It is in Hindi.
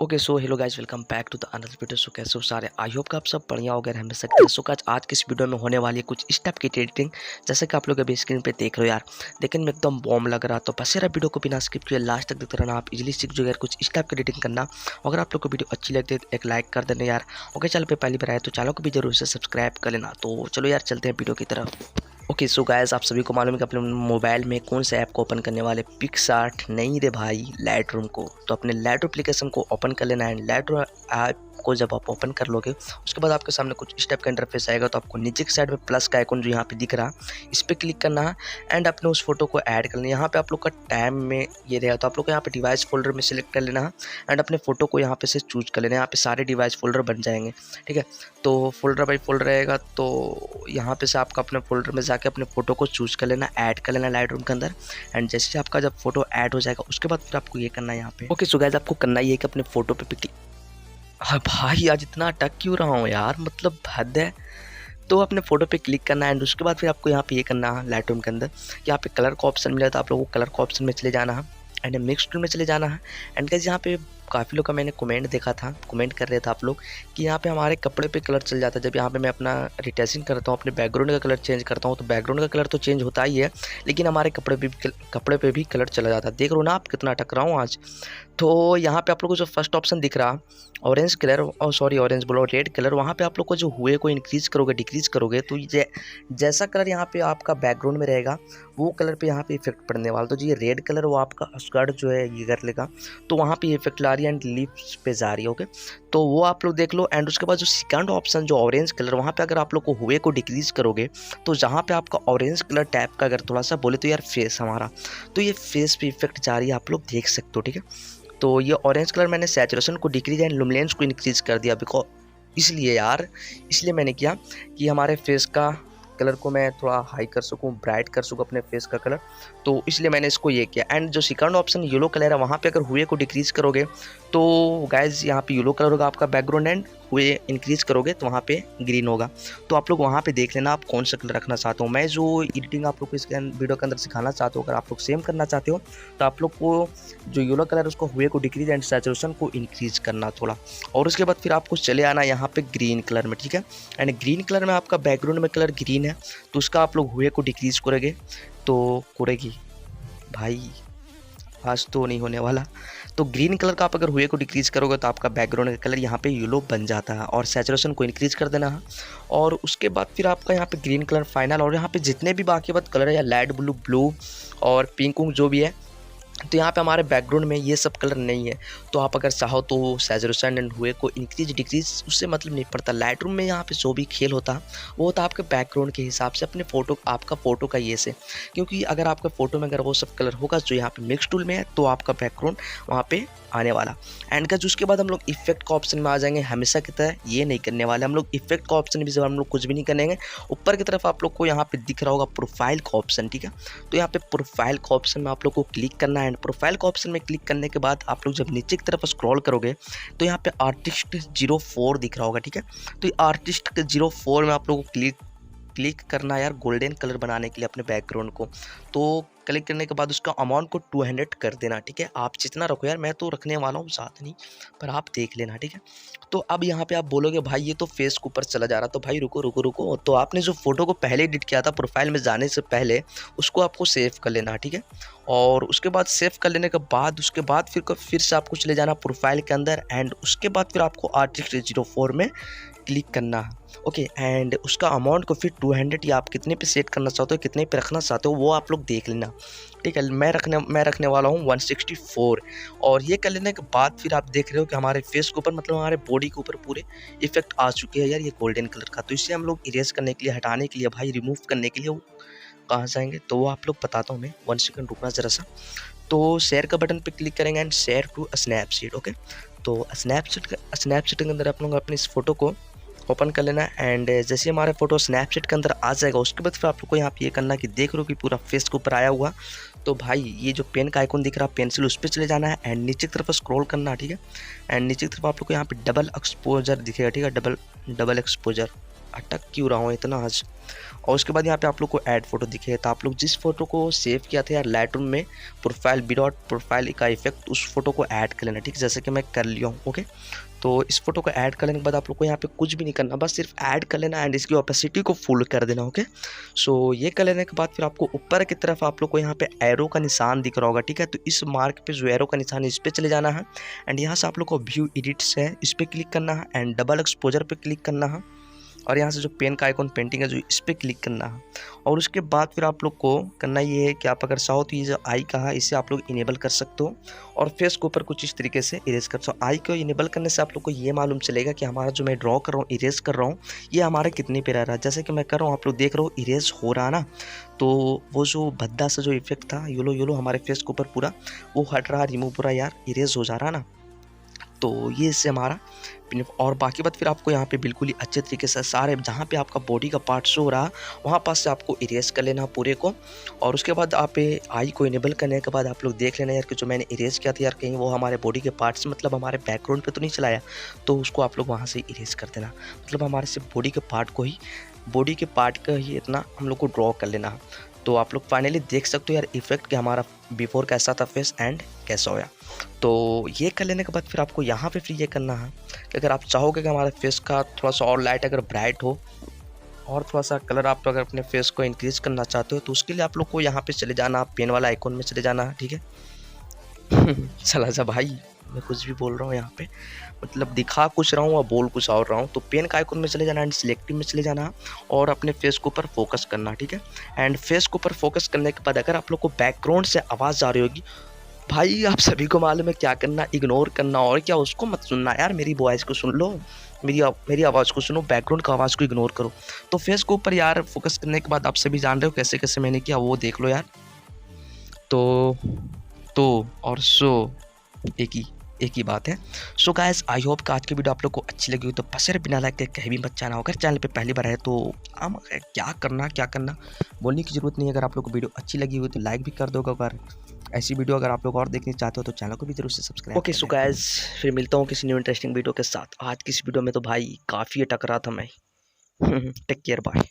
Okay so hello guys, welcome back to the another video. So कैसे हो सारे? आई होप कि आप सब बढ़िया हो गए हमें सकते हैं। सो आज की इस वीडियो में होने वाली है कुछ इस टाइप की एडिटिंग, जैसे कि आप लोग अभी स्क्रीन पे देख रहे हो यार। देखने में एकदम बॉम्ब लग रहा, तो बस यार वीडियो को बिना स्किप किए लास्ट तक देखते रहना, आप इजीली सीख जो यार कुछ इस टाइप की एडिटिंग करना। अगर आप लोग को वीडियो अच्छी लगती है तो एक लाइक कर देना यार। ओके, चैनल पे पहली बार आए तो चैनल को भी जरूर से सब्सक्राइब कर लेना। तो चलो यार चलते हैं वीडियो की तरफ। ओके सो गाइस, आप सभी को मालूम है कि अपने मोबाइल में कौन से ऐप को ओपन करने वाले, पिक्सआर्ट नहीं रे भाई, लाइटरूम को। तो अपने लाइटरूम एप्लीकेशन को ओपन कर लेना है। लाइटरूम ऐप को जब आप ओपन कर लोगे उसके बाद आपके सामने कुछ इस टाइप का इंटरफेस आएगा। तो आपको नीचे की साइड में प्लस का आइकन जो यहाँ पे दिख रहा, इस पर क्लिक करना है एंड अपने उस फोटो को ऐड कर लेना। यहाँ पे आप लोग का टाइम में ये रहेगा, तो आप लोग को यहाँ पे डिवाइस फोल्डर में सिलेक्ट कर लेना है एंड अपने फोटो को यहाँ पे से चूज कर लेना है। यहाँ पे सारे डिवाइस फोल्डर बन जाएंगे, ठीक है। तो फोल्डर बाई फोल्डर रहेगा, तो यहाँ पे से आपका अपने फोल्डर में जाके अपने फोटो को चूज कर लेना, ऐड कर लेना लाइटरूम के अंदर। एंड जैसे आपका जब फोटो ऐड हो जाएगा उसके बाद फिर आपको ये करना है यहाँ पे। ओके सो गाइस, आपको करना ये है कि अपने फोटो पे क्लिक। हाँ भाई, आज इतना अटक क्यों रहा हूँ यार, मतलब हद है। तो अपने फोटो पे क्लिक करना है एंड उसके बाद फिर आपको यहाँ पे ये करना है लाइटरूम के अंदर। यहाँ पे कलर का ऑप्शन मिला, तो आप लोगों को कलर का ऑप्शन में चले जाना है एंड मिक्स टूल में चले जाना है। एंड गाइस, यहाँ पे काफ़ी लोग का मैंने कमेंट देखा था, कमेंट कर रहे थे आप लोग कि यहाँ पे हमारे कपड़े पे कलर चल जाता है। जब यहाँ पे मैं अपना रिटेसिंग करता हूँ, अपने बैकग्राउंड का कलर चेंज करता हूँ, तो बैकग्राउंड का कलर तो चेंज होता ही है, लेकिन हमारे कपड़े पे भी कलर चला जाता है। देख रहे हो ना आप कितना अटक रहा हूँ आज। तो यहाँ पे आप लोग को जो फर्स्ट ऑप्शन दिख रहा ऑरेंज कलर, और सॉरी ऑरेंज बोलो, रेड कलर, वहाँ पे आप लोग को जो हुए को इंक्रीज करोगे डिक्रीज करोगे तो जैसा कलर यहाँ पे आपका बैकग्राउंड में रहेगा वो कलर पे यहाँ पे इफेक्ट पड़ने वाला। तो जो ये रेड कलर वो आपका स्कर्ट जो है ये कर लेगा, तो वहाँ पे इफेक्ट ला रही है एंड लिप्स पे जा रही है। ओके, तो वो आप लोग देख लो। एंड उसके बाद जो सेकंड ऑप्शन जो ऑरेंज कलर, वहाँ पे अगर आप लोग को हुए को डिक्रीज करोगे तो जहाँ पे आपका ऑरेंज कलर टाइप का अगर थोड़ा सा बोले तो यार फेस हमारा, तो ये फेस पे इफेक्ट जा रही है, आप लोग देख सकते हो, ठीक है। तो ये ऑरेंज कलर मैंने सैचुरेशन को डिक्रीज एंड लुमिनेंस को इंक्रीज कर दिया, बिकॉज इसलिए यार, इसलिए मैंने किया कि हमारे फेस का कलर को मैं थोड़ा हाई कर सकूं, ब्राइट कर सकूं अपने फेस का कलर, तो इसलिए मैंने इसको ये किया। एंड जो सेकंड ऑप्शन येलो कलर है, वहाँ पे अगर हुए को डिक्रीज करोगे तो गाइज यहाँ पे येलो कलर होगा आपका बैकग्राउंड एंड हुए इंक्रीज करोगे तो वहाँ पे ग्रीन होगा। तो आप लोग वहाँ पे देख लेना आप कौन सा कलर रखना चाहते हो। मैं जो एडिटिंग आप लोग को इस वीडियो के अंदर सिखाना चाहता हूँ, अगर आप लोग सेम करना चाहते हो तो आप लोग को जो येलो कलर है उसको हुए को डिक्रीज एंड सैचुरेशन को इंक्रीज करना थोड़ा, और उसके बाद फिर आपको चले आना यहाँ पे ग्रीन कलर में, ठीक है। एंड ग्रीन कलर में आपका बैकग्राउंड में कलर ग्रीन है, तो उसका आप लोग हुए को डिक्रीज करोगे तो करेगी भाई, आज तो नहीं होने वाला। तो ग्रीन कलर का आप अगर हुए को डिक्रीज करोगे तो आपका बैकग्राउंड का कलर यहाँ पे येलो बन जाता है, और सैचुरेशन को इंक्रीज कर देना है। और उसके बाद फिर आपका यहाँ पे ग्रीन कलर फाइनल, और यहाँ पे जितने भी बाकी बाद कलर है या लाइट ब्लू, ब्लू और पिंक जो भी है, तो यहाँ पे हमारे बैकग्राउंड में ये सब कलर नहीं है। तो आप अगर चाहो तो सैचुरेशन एंड हुए को इंक्रीज डिक्रीज उससे मतलब नहीं पड़ता। लाइटरूम में यहाँ पे जो भी खेल होता है वो होता है आपके बैकग्राउंड के हिसाब से, अपने फोटो, आपका फोटो का ये से, क्योंकि अगर आपके फोटो में अगर वो सब कलर होगा जो यहाँ पे मिक्स टूल में है तो आपका बैकग्राउंड वहाँ पे आने वाला। एंड का उसके बाद हम लोग इफेक्ट का ऑप्शन में आ जाएंगे। हमेशा की तरह ये नहीं करने वाले हम लोग, इफेक्ट का ऑप्शन भी जब हम लोग कुछ भी नहीं करेंगे। ऊपर की तरफ आप लोग को यहाँ पे दिख रहा होगा प्रोफाइल का ऑप्शन, ठीक है। तो यहाँ पे प्रोफाइल का ऑप्शन में आप लोग को क्लिक करना है एंड प्रोफाइल का ऑप्शन में क्लिक करने के बाद आप लोग जब नीचे की तरफ स्क्रॉल करोगे तो यहाँ पे आर्टिस्ट 04 दिख रहा होगा, ठीक है। तो ये आर्टिस्ट 04 में आप लोग को क्लिक करना है यार, गोल्डन कलर बनाने के लिए अपने बैकग्राउंड को। तो क्लिक करने के बाद उसका अमाउंट को 200 कर देना, ठीक है। आप जितना रखो यार, मैं तो रखने वाला हूँ ज़्यादा नहीं, पर आप देख लेना, ठीक है। तो अब यहाँ पे आप बोलोगे भाई ये तो फेस के ऊपर चला जा रहा, तो भाई रुको रुको रुको। तो आपने जो फोटो को पहले एडिट किया था प्रोफाइल में जाने से पहले, उसको आपको सेव कर लेना, ठीक है। और उसके बाद सेव कर लेने के बाद उसके बाद फिर से आपको चले जाना प्रोफाइल के अंदर एंड उसके बाद फिर आपको आर्टिस्ट 04 में क्लिक करना है, ओके। एंड उसका अमाउंट को फिर 200 या आप कितने पे सेट करना चाहते हो, कितने पे रखना चाहते हो वो आप लोग देख लेना, ठीक है। मैं रखने वाला हूँ 164, और ये कर लेने के बाद फिर आप देख रहे हो कि हमारे फेस के ऊपर, मतलब हमारे बॉडी के ऊपर पूरे इफेक्ट आ चुके हैं यार ये गोल्डन कलर का। तो इसे हम लोग इरेज करने के लिए, हटाने के लिए भाई, रिमूव करने के लिए वो कहाँ जाएंगे तो वो आप लोग बताता हूँ मैं, 1 सेकंड रुकना ज़रा सा। तो शेयर का बटन पे क्लिक करेंगे and share to Snapseed, okay. तो स्नैपसीड के अंदर आप लोग अपनी इस फोटो को ओपन कर लेना एंड जैसे हमारा फोटो स्नैपचैट के अंदर आ जाएगा उसके बाद फिर आप लोग को यहाँ पे ये करना कि देख रहे हो कि पूरा फेस के ऊपर आया हुआ। तो भाई ये जो पेन का आइकन दिख रहा है, पेंसिल, उस पर चले जाना है एंड नीचे की तरफ स्क्रॉल करना, ठीक है। एंड नीचे की तरफ आप लोग को यहाँ पे डबल एक्सपोजर दिखेगा, ठीक है, डबल एक्सपोजर, अटक क्यों रहा हूँ इतना आज। और उसके बाद यहाँ पे आप लोग को ऐड फोटो दिखे, तो आप लोग जिस फोटो को सेव किया था यार लाइटरूम में, प्रोफाइल विदाउट प्रोफाइल का इफेक्ट, उस फोटो को ऐड कर लेना, ठीक है। जैसे कि मैं कर लिया हूँ, ओके। तो इस फोटो को ऐड कर लेने के बाद आप लोग को यहाँ पे कुछ भी नहीं करना, बस सिर्फ ऐड कर लेना एंड इसकी ओपेसिटी को फुल कर देना, ओके। सो ये कर लेने के बाद फिर आपको ऊपर की तरफ आप लोग को यहाँ पे एरो का निशान दिख रहा होगा, ठीक है। तो इस मार्क पे जो एरो का निशान है इस पर चले जाना है एंड यहाँ से आप लोग को व्यू एडिट्स है इस पर क्लिक करना है एंड डबल एक्सपोजर पे क्लिक करना है और यहाँ से जो पेन का आइकॉन पेंटिंग है जो इस पर क्लिक करना है। और उसके बाद फिर आप लोग को करना ये है कि आप अगर चाहो तो ये जो आई का है इसे आप लोग इनेबल कर सकते हो और फेस के ऊपर कुछ इस तरीके से इरेज कर सकते हो। आई को इनेबल करने से आप लोग को ये मालूम चलेगा कि हमारा जो मैं ड्रॉ कर रहा हूँ, इरेज कर रहा हूँ, ये हमारा कितने पे रह रहा है। जैसे कि मैं कर रहा हूँ, आप लोग देख रहे हो इरेज हो रहा ना, तो वो जो भद्दा सा जो इफेक्ट था योलो हमारे फेस के ऊपर पूरा वो हट रहा, रिमूव पूरा यार इरेज हो जा रहा ना। तो ये इससे हमारा और बाकी बात फिर आपको यहाँ पे बिल्कुल ही अच्छे तरीके से सारे जहाँ पे आपका बॉडी का पार्ट शो हो रहा वहाँ पास से आपको इरेज कर लेना पूरे को। और उसके बाद आप आई को इनेबल करने के बाद आप लोग देख लेना यार कि जो मैंने इरेज किया था यार कहीं वो हमारे बॉडी के पार्ट्स मतलब हमारे बैकग्राउंड पे तो नहीं चलाया, तो उसको आप लोग वहाँ से इरेज कर देना। मतलब हमारे सिर्फ बॉडी के पार्ट को ही, बॉडी के पार्ट का ही इतना हम लोग को ड्रॉ कर लेना। तो आप लोग फाइनली देख सकते हो यार इफेक्ट कि हमारा बिफोर कैसा था फेस एंड कैसा होया। तो ये कर लेने के बाद फिर आपको यहाँ पे फिर ये करना है कि अगर आप चाहोगे कि हमारे फेस का थोड़ा सा और लाइट अगर ब्राइट हो और थोड़ा सा कलर आप अगर अपने फेस को इंक्रीज करना चाहते हो तो उसके लिए आप लोग को यहाँ पे चले जाना, पेन वाला आइकॉन में चले जाना है, ठीक है। चला जा भाई, मैं कुछ भी बोल रहा हूँ यहाँ पे, मतलब दिखा कुछ रहा हूँ और बोल कुछ और रहा हूँ। तो पेन का आइकॉन में चले जाना एंड सिलेक्टिव में चले जाना और अपने फेस के ऊपर फोकस करना, ठीक है। एंड फेस के ऊपर फोकस करने के बाद अगर आप लोग को बैकग्राउंड से आवाज़ आ रही होगी, भाई आप सभी को मालूम है क्या करना, इग्नोर करना और क्या, उसको मत सुनना यार, मेरी वॉइस को सुन लो, मेरी आवाज़ को सुनो, बैकग्राउंड का आवाज़ को इग्नोर करो। तो फेस के ऊपर यार फोकस करने के बाद आप सभी जान रहे हो कैसे कैसे मैंने किया, वो देख लो यार। तो और सो एक ही बात है। सो गाइस आई होप कि आज की वीडियो आप लोग को अच्छी लगी हो, तो बस यार बिना लाइक के कहीं भी मत जाना। अगर चैनल पे पहली बार है तो हम क्या करना बोलने की ज़रूरत नहीं है। अगर आप लोग को वीडियो अच्छी लगी हो तो लाइक भी कर दोगे। अगर ऐसी वीडियो अगर आप लोग और देखनी चाहते हो तो चैनल को भी जरूर से सब्सक्राइब ओके। सो गाइस फिर मिलता हूँ किसी न्यू इंटरेस्टिंग वीडियो के साथ। आज की इस वीडियो में तो भाई काफ़ी अटक रहा था मैं। Take care, bye.